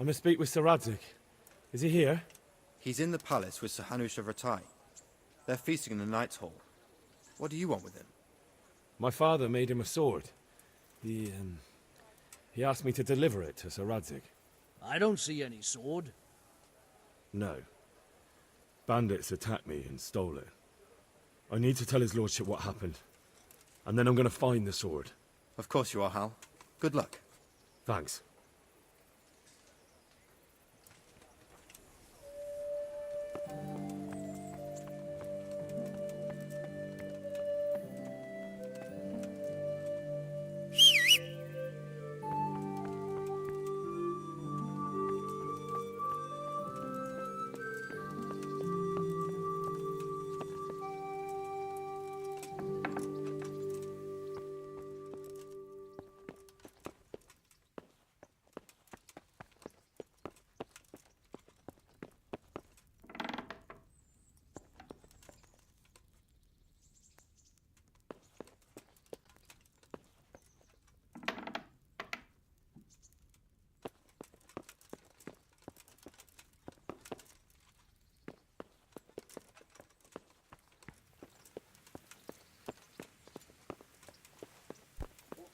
I'm to speak with Sir Rattay. Is he here? He's in the palace with Sir Hanush of Rattay. They're feasting in the Knight's Hall. What do you want with him? My father made him a sword. He asked me to deliver it to Sir Rattay. I don't see any sword. No. Bandits attacked me and stole it. I need to tell his lordship what happened. And then I'm going to find the sword. Of course you are, Hal. Good luck. Thanks.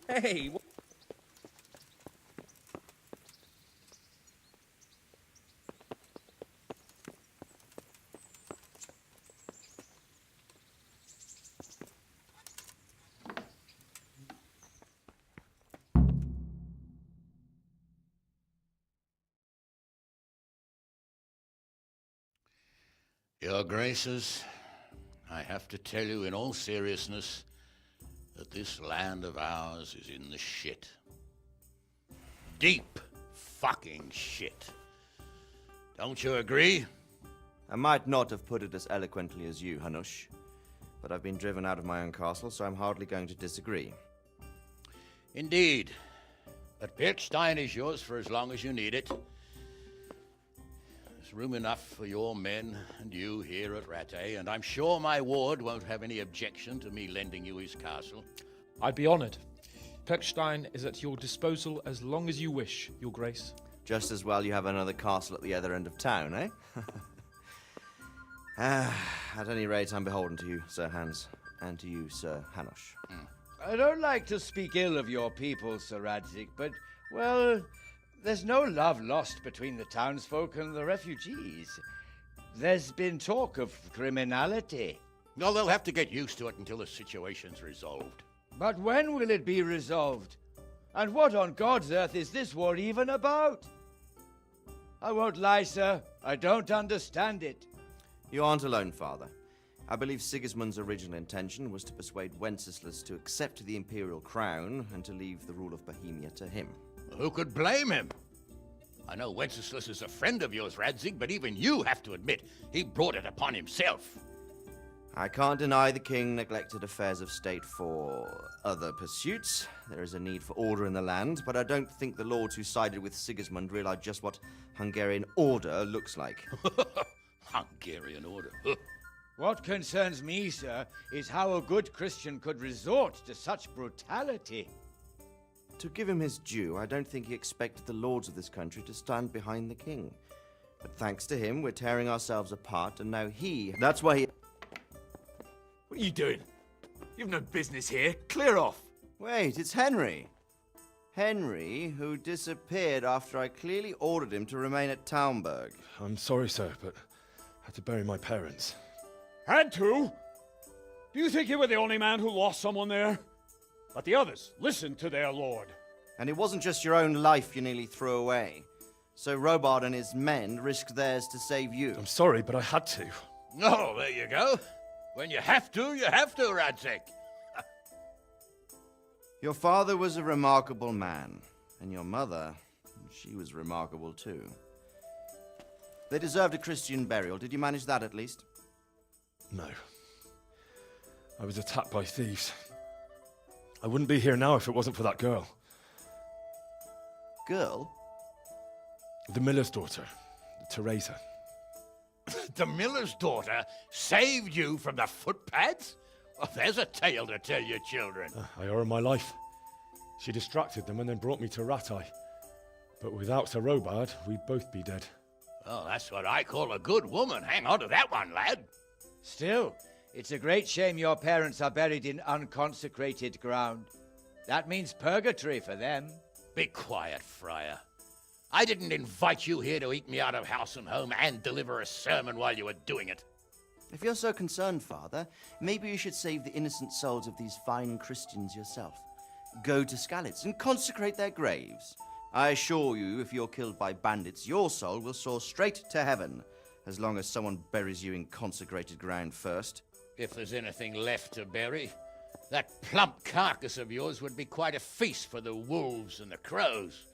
Hey! Your Graces, I have to tell you in all seriousness that this land of ours is in the shit. Deep fucking shit. Don't you agree? I might not have put it as eloquently as you, Hanush, but I've been driven out of my own castle, so I'm hardly going to disagree. Indeed. But Pirkstein is yours for as long as you need it. There's room enough for your men and you here at Rattay, and I'm sure my ward won't have any objection to me lending you his castle. I'd be honored. Pirkstein is at your disposal as long as you wish, Your Grace. Just as well you have another castle at the other end of town, eh? At any rate, I'm beholden to you, Sir Hans, and to you, Sir Hanush. I don't like to speak ill of your people, Sir Rattay, but, well, there's no love lost between the townsfolk and the refugees. There's been talk of criminality. No, they'll have to get used to it until the situation's resolved. But when will it be resolved? And what on God's earth is this war even about? I won't lie, sir. I don't understand it. You aren't alone, Father. I believe Sigismund's original intention was to persuade Wenceslas to accept the imperial crown and to leave the rule of Bohemia to him. Who could blame him? I know Wenceslas is a friend of yours, Radzig, but even you have to admit he brought it upon himself. I can't deny the king neglected affairs of state for other pursuits. There is a need for order in the land, but I don't think the lords who sided with Sigismund realized just what Hungarian order looks like. Hungarian order. What concerns me, sir, is how a good Christian could resort to such brutality. To give him his due, I don't think he expected the lords of this country to stand behind the king. But thanks to him, we're tearing ourselves apart, and now that's why he... What are you doing? You've no business here. Clear off. Wait, it's Henry. Henry, who disappeared after I clearly ordered him to remain at Taunberg. I'm sorry, sir, but I had to bury my parents. Had to? Do you think you were the only man who lost someone there? But the others listened to their lord. And it wasn't just your own life you nearly threw away. So Robard and his men risked theirs to save you. I'm sorry, but I had to. Oh, there you go. When you have to, Radzig. Your father was a remarkable man, and your mother, she was remarkable too. They deserved a Christian burial. Did you manage that at least? No. I was attacked by thieves. I wouldn't be here now if it wasn't for that girl. Girl? The miller's daughter, Teresa. The miller's daughter saved you from the footpads? Well, there's a tale to tell your children. I owe her my life. She distracted them and then brought me to Rattay. But without Sir Robard, we'd both be dead. Oh, that's what I call a good woman. Hang on to that one, lad. Still, it's a great shame your parents are buried in unconsecrated ground. That means purgatory for them. Be quiet, Friar. I didn't invite you here to eat me out of house and home and deliver a sermon while you were doing it. If you're so concerned, Father, maybe you should save the innocent souls of these fine Christians yourself. Go to Skalitz and consecrate their graves. I assure you, if you're killed by bandits, your soul will soar straight to heaven, as long as someone buries you in consecrated ground first. If there's anything left to bury, that plump carcass of yours would be quite a feast for the wolves and the crows.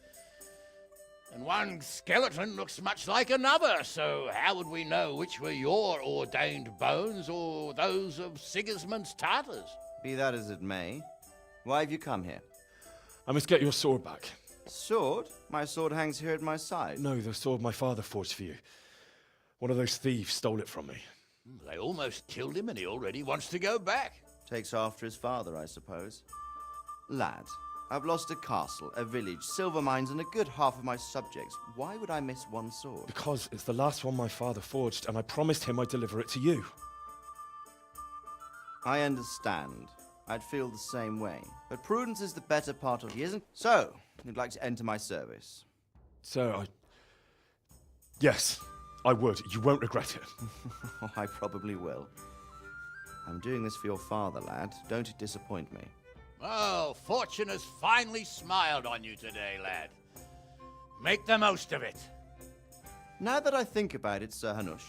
And one skeleton looks much like another, so how would we know which were your ordained bones or those of Sigismund's Tartars? Be that as it may, why have you come here? I must get your sword back. Sword? My sword hangs here at my side. No, the sword my father forged for you. One of those thieves stole it from me. They almost killed him and he already wants to go back. Takes after his father, I suppose. Lad, I've lost a castle, a village, silver mines, and a good half of my subjects. Why would I miss one sword? Because it's the last one my father forged, and I promised him I'd deliver it to you. I understand. I'd feel the same way. But prudence is the better part of you, isn't? So, you'd like to enter my service? So, yes, I would. You won't regret it. Oh, I probably will. I'm doing this for your father, lad. Don't disappoint me. Oh, fortune has finally smiled on you today, lad. Make the most of it. Now that I think about it, Sir Hanush,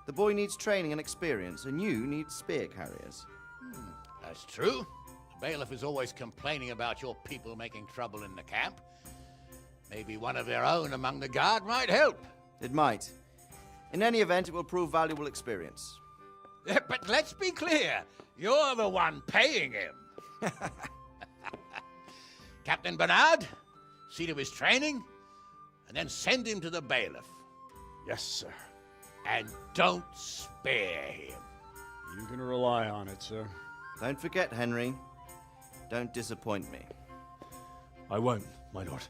the boy needs training and experience, and you need spear carriers. That's true. The bailiff is always complaining about your people making trouble in the camp. Maybe one of their own among the guard might help. It might. In any event, it will prove valuable experience. But let's be clear. You're the one paying him. Captain Bernard, see to his training, and then send him to the bailiff. Yes, sir. And don't spare him. You can rely on it, sir. Don't forget, Henry. Don't disappoint me. I won't, my lord.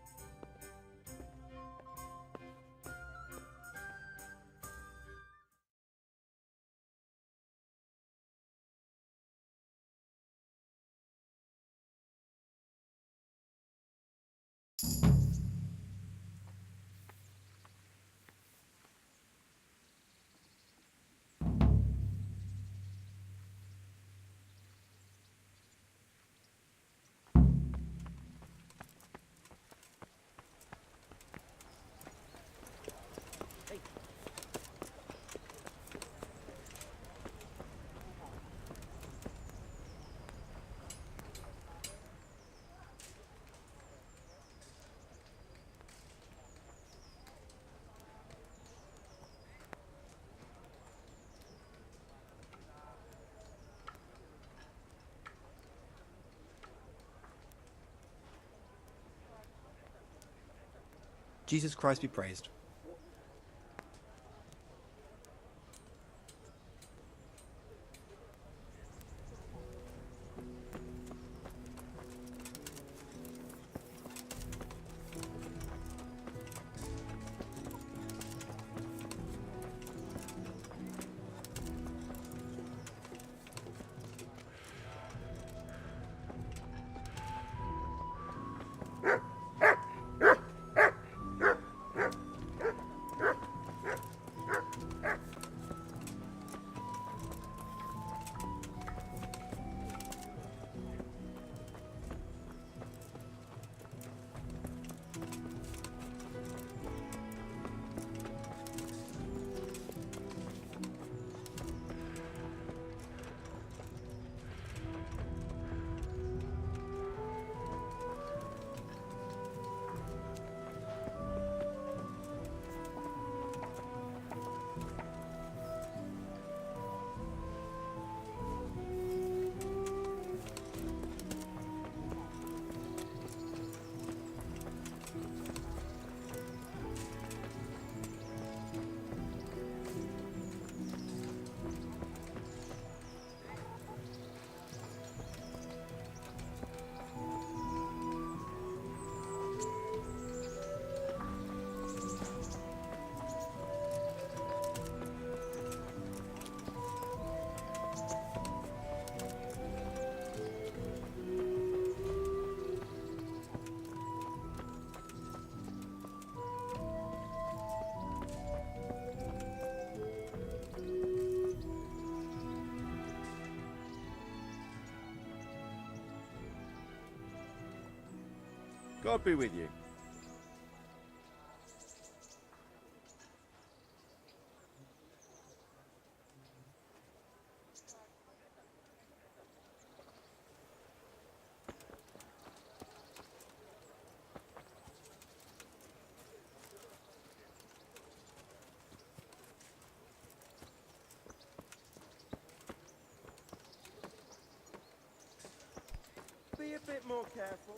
Jesus Christ be praised. God be with you. Be a bit more careful.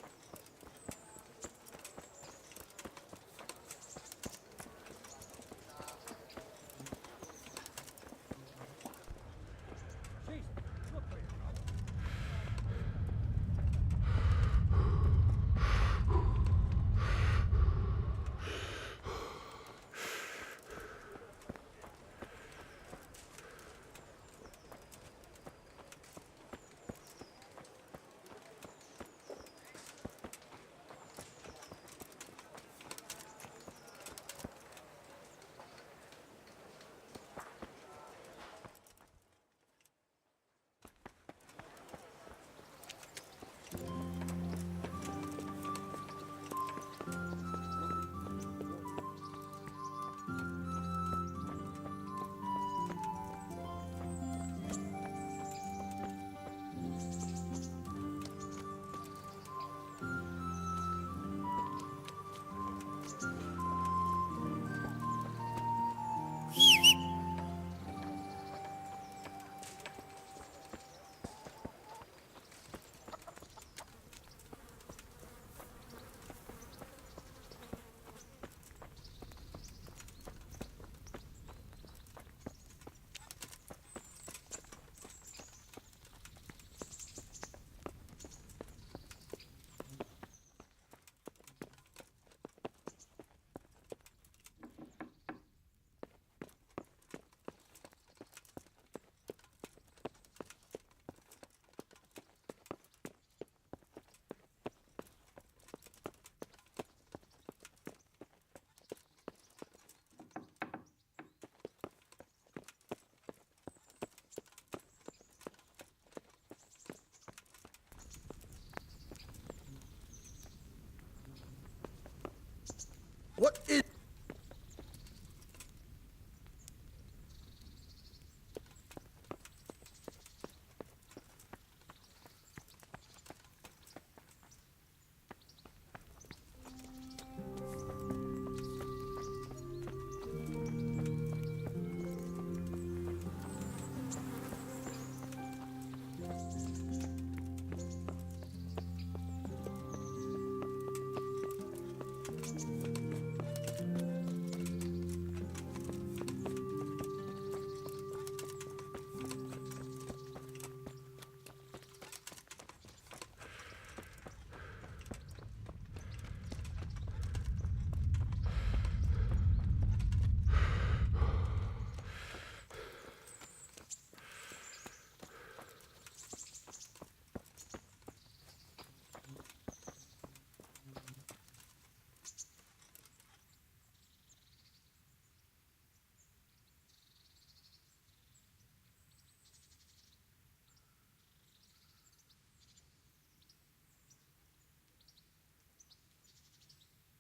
What is...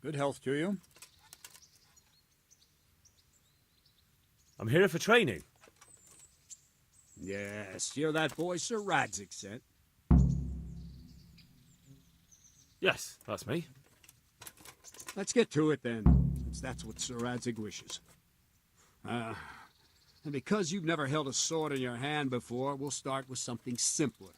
Good health to you. I'm here for training. Yes, you're that boy Sir Radzig sent. Yes, that's me. Let's get to it then, since that's what Sir Radzig wishes. And because you've never held a sword in your hand before, we'll start with something simpler.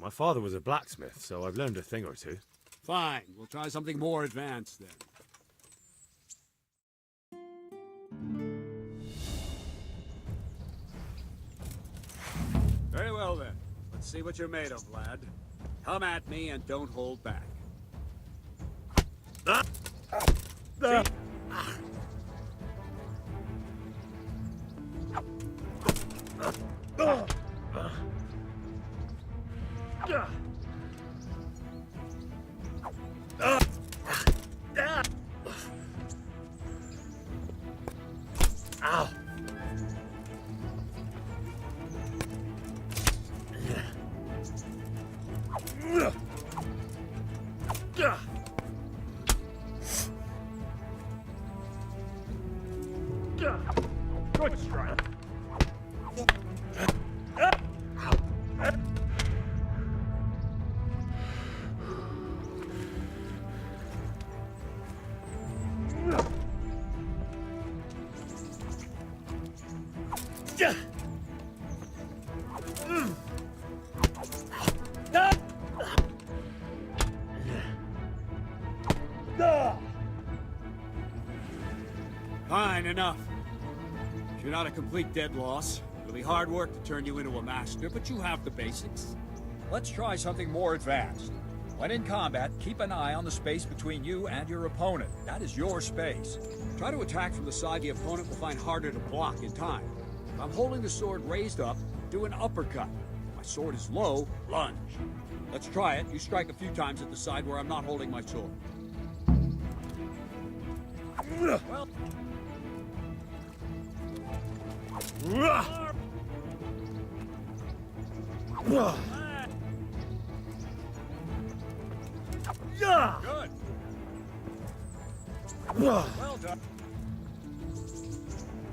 My father was a blacksmith, so I've learned a thing or two. Fine, we'll try something more advanced then. Very well then. Let's see what you're made of, lad. Come at me and don't hold back. Ow! Good strike. Fine, enough. You're not a complete dead loss. It'll be hard work to turn you into a master, but you have the basics. Let's try something more advanced. When in combat, keep an eye on the space between you and your opponent. That is your space. Try to attack from the side the opponent will find harder to block in time. If I'm holding the sword raised up, do an uppercut. If my sword is low, lunge. Let's try it. You strike a few times at the side where I'm not holding my sword. Well... Good. Well done.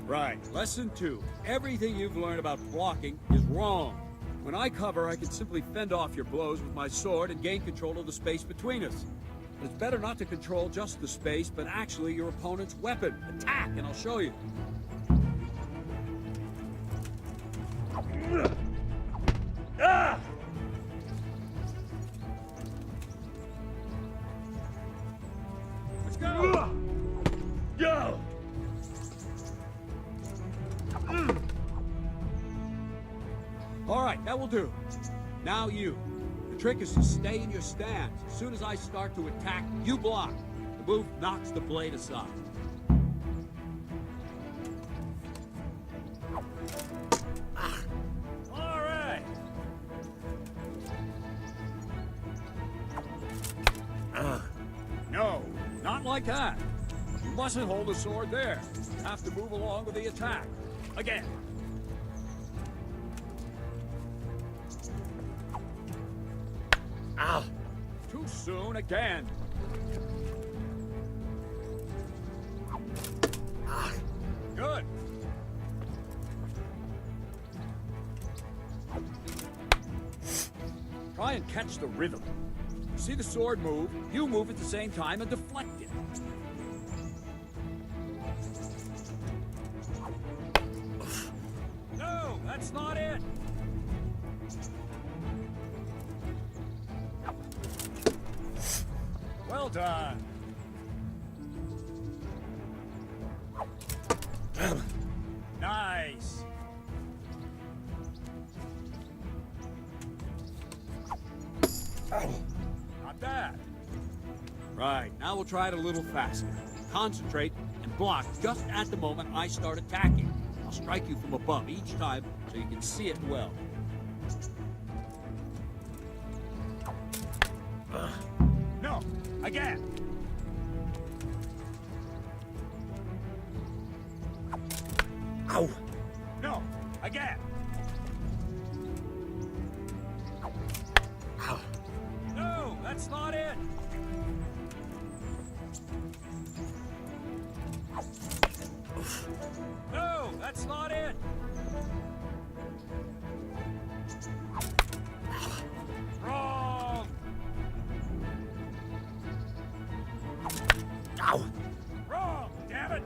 Right. Lesson 2. Everything you've learned about blocking is wrong. When I cover, I can simply fend off your blows with my sword and gain control of the space between us. But it's better not to control just the space, but actually your opponent's weapon. Attack, and I'll show you. Let's go! Go! All right, that will do. Now you. The trick is to stay in your stance. As soon as I start to attack, you block. The move knocks the blade aside. All right. No, not like that. You mustn't hold the sword there. You have to move along with the attack. Again. Ow! Too soon again. Good. Try and catch the rhythm. You see the sword move, you move at the same time and deflect it. No, that's not it. Well done. Nice. Not bad. Right, now we'll try it a little faster. Concentrate and block just at the moment I start attacking. I'll strike you from above each time so you can see it well. No, again. Ow! No, again. Ow! No, that's not it. No, that's not it. Wrong. Ow! Wrong, damn it.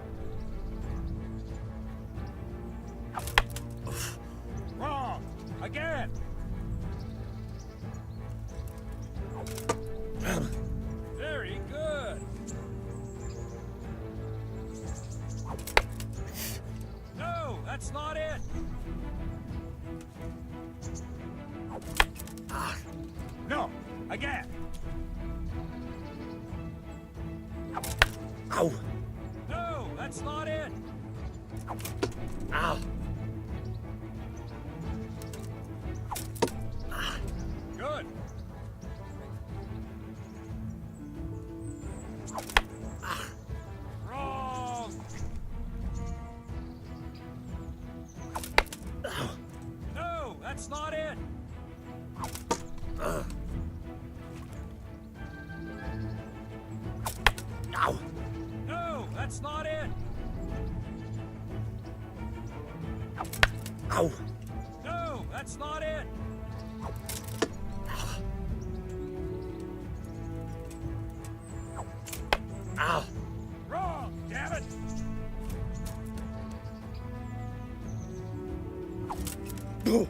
Wrong. Again. Very good. No, that's not it. No, again. Ow! No, that's not it. Ow! Good. Wrong. No, that's not it. Ow! No, that's not it. Ow! No, that's not it! Ow! Wrong, damn it! Oh.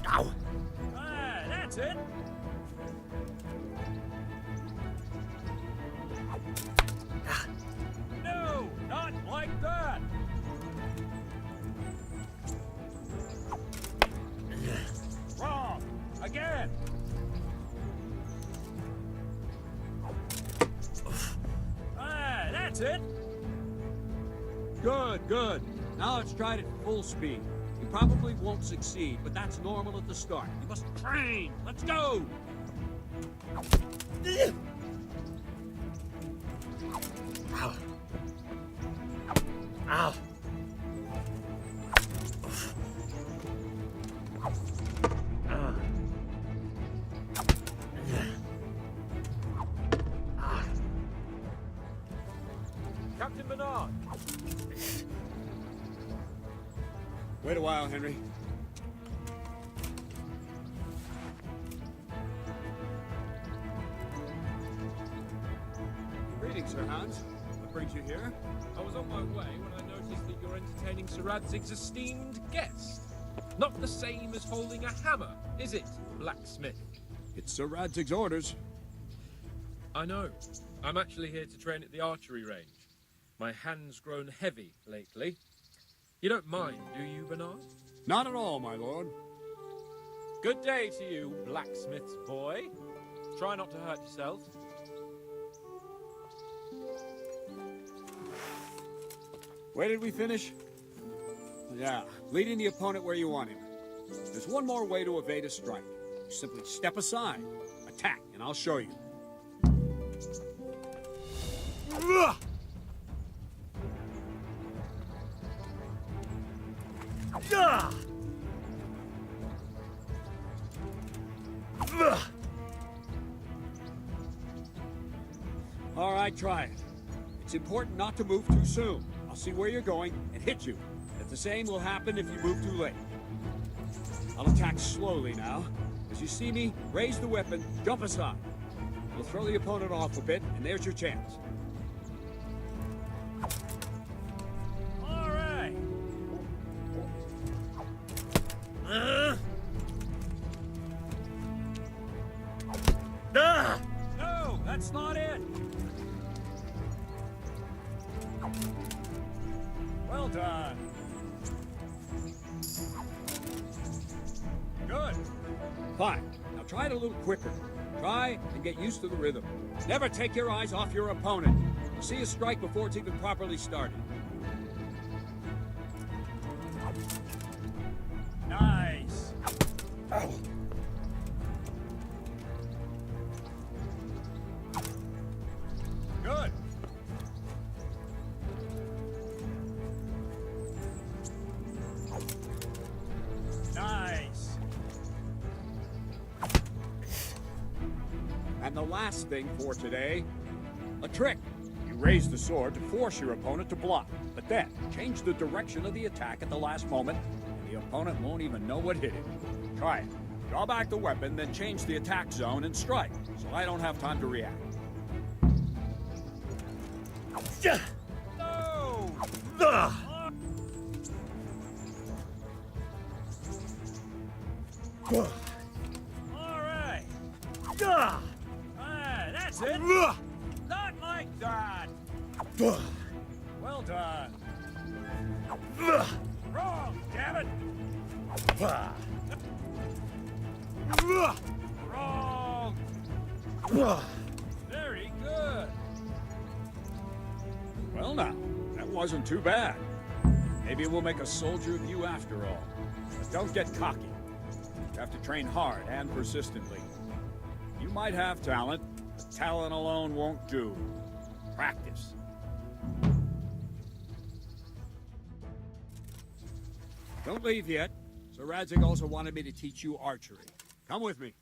Ow! Ah, that's it! No, not like that! Wrong! Again! Ah, that's it! Good, good. Now let's try it at full speed. You probably won't succeed, but that's normal at the start. You must train. Let's go! Ow! Ow! Captain Bernard! Wait a while, Henry. Greetings, Sir Hans. What brings you here? I was on my way when I noticed that you're entertaining Sir Radzig's esteemed guest. Not the same as holding a hammer, is it, blacksmith? It's Sir Radzig's orders. I know. I'm actually here to train at the archery range. My hand's grown heavy lately. You don't mind, do you, Bernard? Not at all, my lord. Good day to you, blacksmith's boy. Try not to hurt yourself. Where did we finish? Yeah, leading the opponent where you want him. There's one more way to evade a strike. You simply step aside, attack, and I'll show you. All right, try it. It's important not to move too soon. I'll see where you're going and hit you. If the same will happen if you move too late. I'll attack slowly now. As you see me, raise the weapon, jump aside. You'll throw the opponent off a bit, and there's your chance. All right. No, that's not it. Well done. Good. Fine. Now try it a little quicker. Try and get used to the rhythm. Never take your eyes off your opponent. You'll see a strike before it's even properly started. Nice. Ow. Good. Nice. And the last thing for today, a trick. You raise the sword to force your opponent to block, but then change the direction of the attack at the last moment, and the opponent won't even know what hit him. Try it. Draw back the weapon, then change the attack zone and strike, so I don't have time to react. No! All right. That's it. Not like that. Well done. Wrong, damn it. Wrong. Very good. Well now, that wasn't too bad. Maybe we'll make a soldier of you after all. But don't get cocky. You have to train hard and persistently. You might have talent, but talent alone won't do. Practice. Don't leave yet. Sir Radzig also wanted me to teach you archery. Come with me.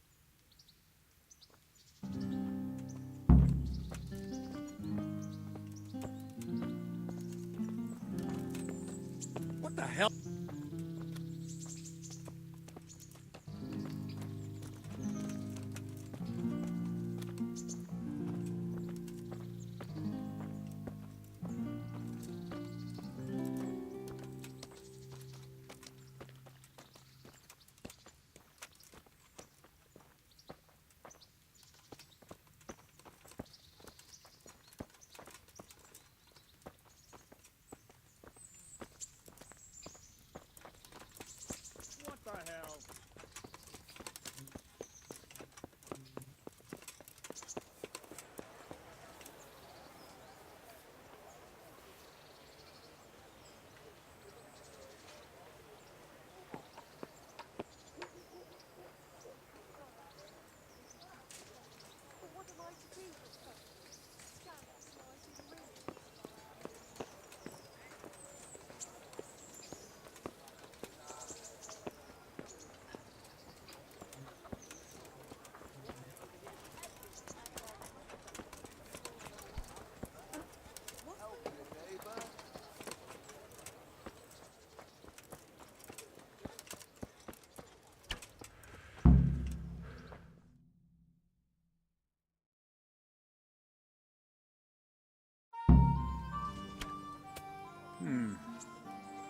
the hell? What the hell?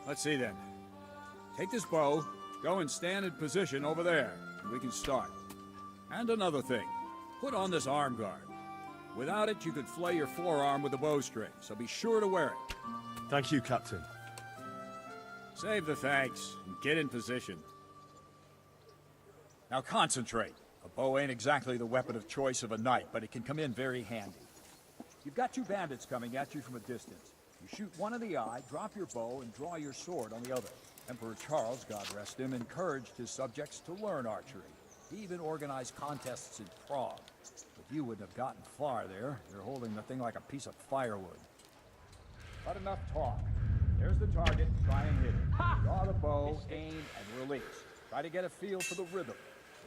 Let's see then. Take this bow, go and stand in position over there, and we can start. And another thing, put on this arm guard. Without it, you could flay your forearm with a bowstring, so be sure to wear it. Thank you, Captain. Save the thanks, and get in position. Now concentrate. A bow ain't exactly the weapon of choice of a knight, but it can come in very handy. You've got two bandits coming at you from a distance. You shoot one in the eye, drop your bow, and draw your sword on the other. Emperor Charles, God rest him, encouraged his subjects to learn archery. He even organized contests in Prague. But you wouldn't have gotten far there. You're holding the thing like a piece of firewood. But enough talk. There's the target. Try and hit it. Draw the bow, aim, and release. Try to get a feel for the rhythm.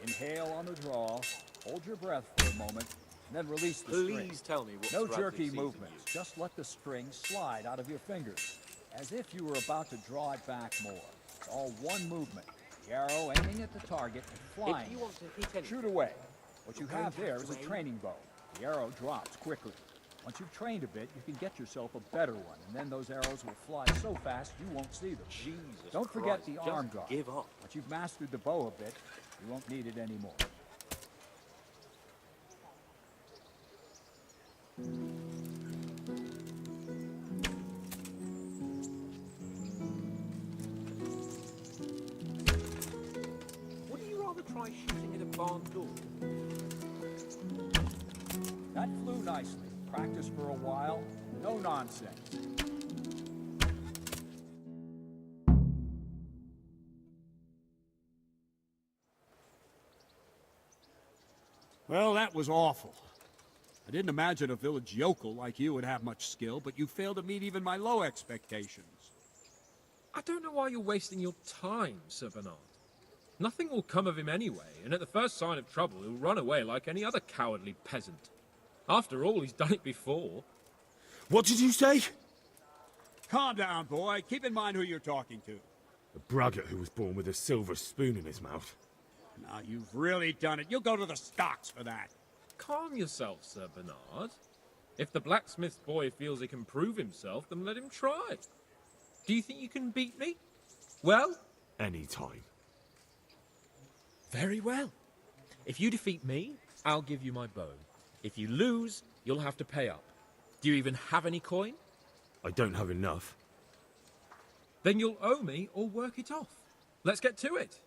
Inhale on the draw, hold your breath for a moment, and then release the string. Please tell me what No Rattay jerky sees in movements. you. Just let the string slide out of your fingers, as if you were about to draw it back more. It's all one movement. The arrow aiming at the target and flying. If you want to hit anything, Shoot away. What you you're going have to there have is to a aim. training bow. The arrow drops quickly. Once you've trained a bit, you can get yourself a better one, and then those arrows will fly so fast you won't see them. Jesus Don't forget Christ, the arm just guard. give up. Once you've mastered the bow a bit, you won't need it anymore. Wouldn't you rather try shooting at a barn door? That flew nicely. Practice for a while. No nonsense. Well, that was awful. I didn't imagine a village yokel like you would have much skill, but you failed to meet even my low expectations. I don't know why you're wasting your time, Sir Bernard. Nothing will come of him anyway, and at the first sign of trouble, he'll run away like any other cowardly peasant. After all, he's done it before. What did you say? Calm down, boy. Keep in mind who you're talking to. A braggart who was born with a silver spoon in his mouth. Now, you've really done it. You'll go to the stocks for that. Calm yourself, Sir Bernard. If the blacksmith's boy feels he can prove himself, then let him try. Do you think you can beat me? Well? Any time. Very well. If you defeat me, I'll give you my bow. If you lose, you'll have to pay up. Do you even have any coin? I don't have enough. Then you'll owe me or work it off. Let's get to it.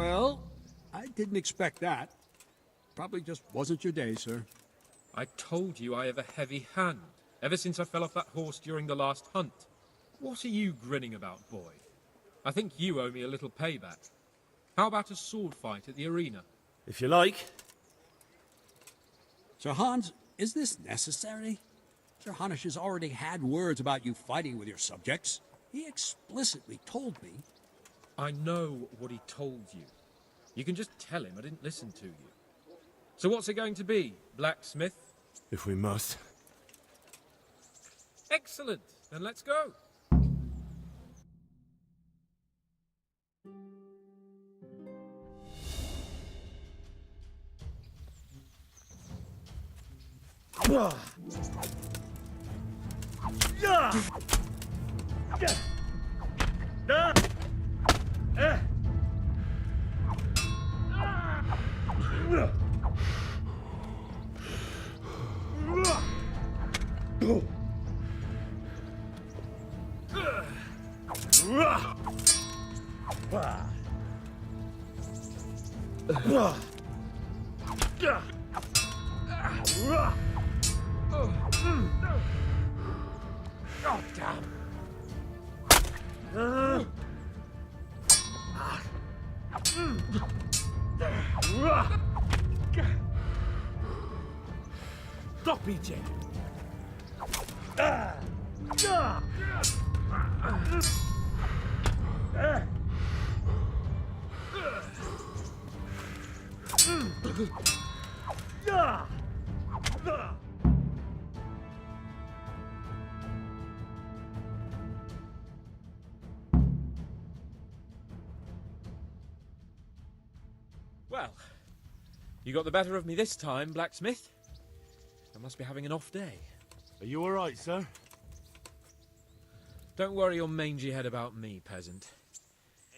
Well, I didn't expect that. Probably just wasn't your day, sir. I told you I have a heavy hand, ever since I fell off that horse during the last hunt. What are you grinning about, boy? I think you owe me a little payback. How about a sword fight at the arena? If you like. Sir Hans, is this necessary? Sir Hanush has already had words about you fighting with your subjects. He explicitly told me. I know what he told you. You can just tell him I didn't listen to you. So what's it going to be, blacksmith? If we must. Excellent. Then let's go. Oh, damn. Stop eating. Well, you got the better of me this time, blacksmith. I must be having an off day. Are you all right, sir? Don't worry your mangy head about me, peasant.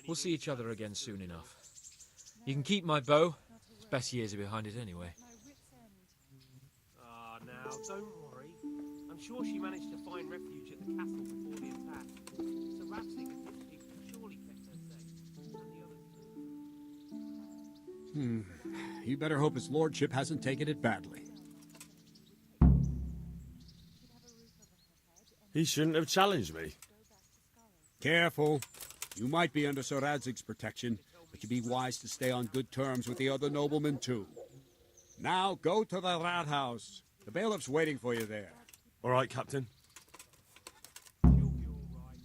We'll see each other again soon enough. You can keep my bow. Its best years are behind it anyway. Ah, now, don't worry. I'm sure she managed to find refuge at the castle before the attack. So Rattay and Hitchcock surely kept her safe. And the others... You better hope his lordship hasn't taken it badly. He shouldn't have challenged me. Careful. You might be under Sir Radzig's protection, but you'd be wise to stay on good terms with the other noblemen, too. Now, go to the rat house. The bailiff's waiting for you there. All right, Captain. She'll be all right.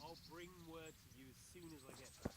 I'll bring word to you as soon as I get back.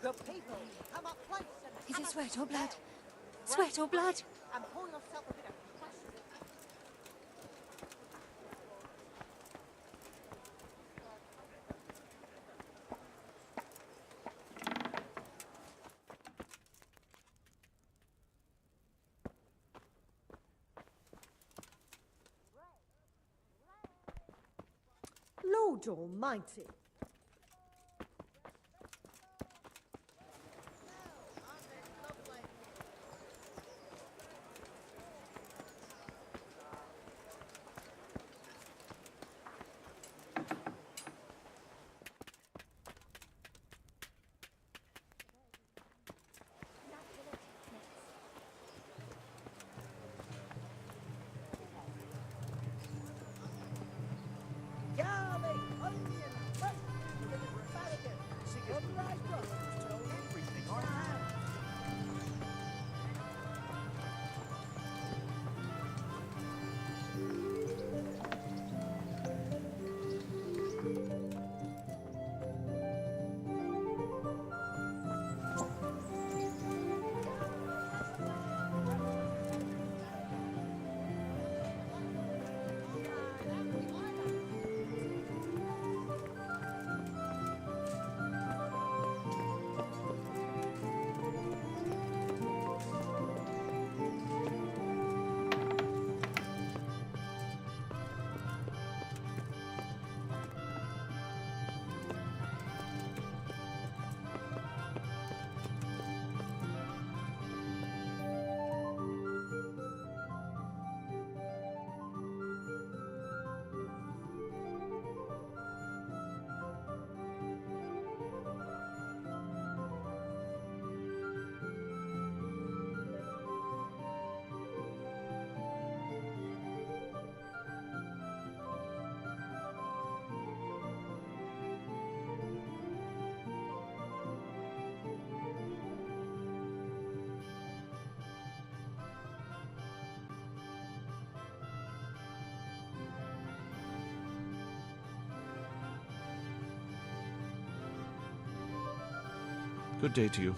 The people come up close and Is it sweat or blood? Sweat or blood? and pour yourself a bit of fresh. Lord Almighty. Good day to you.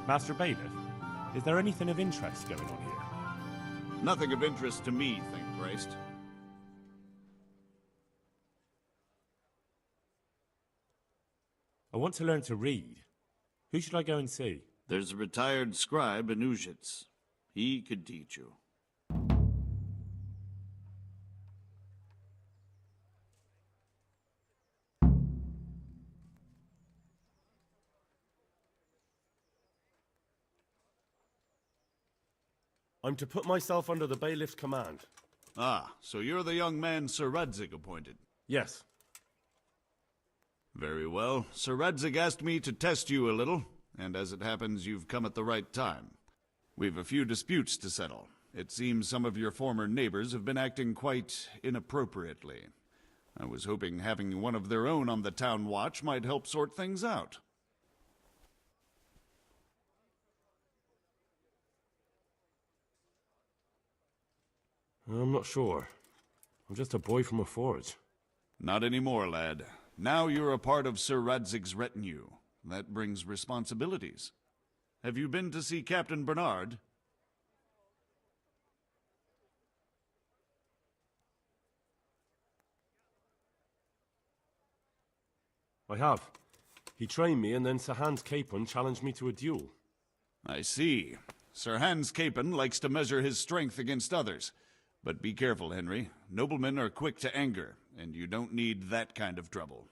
Master Bailiff, is there anything of interest going on here? Nothing of interest to me, thank Christ. I want to learn to read. Who should I go and see? There's a retired scribe in Uzhitz. He could teach you. I'm to put myself under the bailiff's command. Ah, so you're the young man Sir Radzig appointed. Yes. Very well. Sir Radzig asked me to test you a little, and as it happens, you've come at the right time. We've a few disputes to settle. It seems some of your former neighbors have been acting quite inappropriately. I was hoping having one of their own on the town watch might help sort things out. I'm not sure. I'm just a boy from a forge. Not anymore, lad. Now you're a part of Sir Radzig's retinue. That brings responsibilities. Have you been to see Captain Bernard? I have. He trained me, and then Sir Hans Capon challenged me to a duel. I see. Sir Hans Capon likes to measure his strength against others. But be careful, Henry. Noblemen are quick to anger, and you don't need that kind of trouble.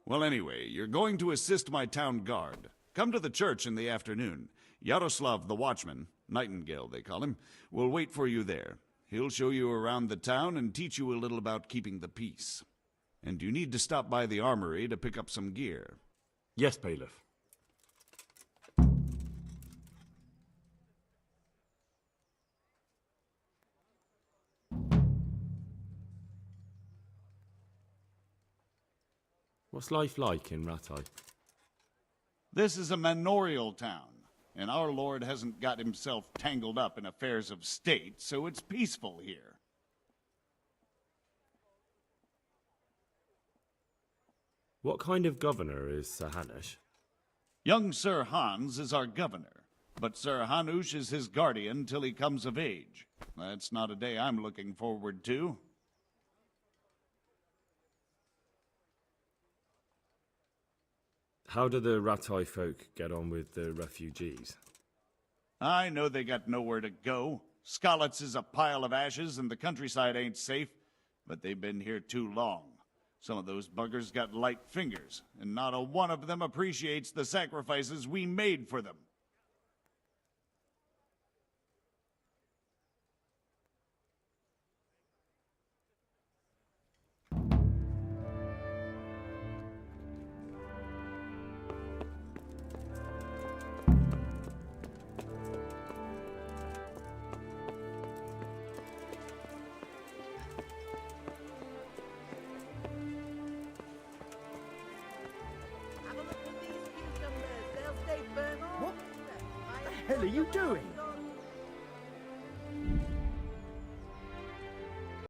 Well, anyway, you're going to assist my town guard. Come to the church in the afternoon. Yaroslav the watchman, Nightingale they call him, will wait for you there. He'll show you around the town and teach you a little about keeping the peace. And you need to stop by the armory to pick up some gear. Yes, Bailiff. What's life like in Rattay? This is a manorial town, and our lord hasn't got himself tangled up in affairs of state, so it's peaceful here. What kind of governor is Sir Hanush? Young Sir Hans is our governor, but Sir Hanush is his guardian till he comes of age. That's not a day I'm looking forward to. How do the Rattay folk get on with the refugees? I know they got nowhere to go. Skalitz is a pile of ashes and the countryside ain't safe, but they've been here too long. Some of those buggers got light fingers, and not a one of them appreciates the sacrifices we made for them. What the hell are you doing?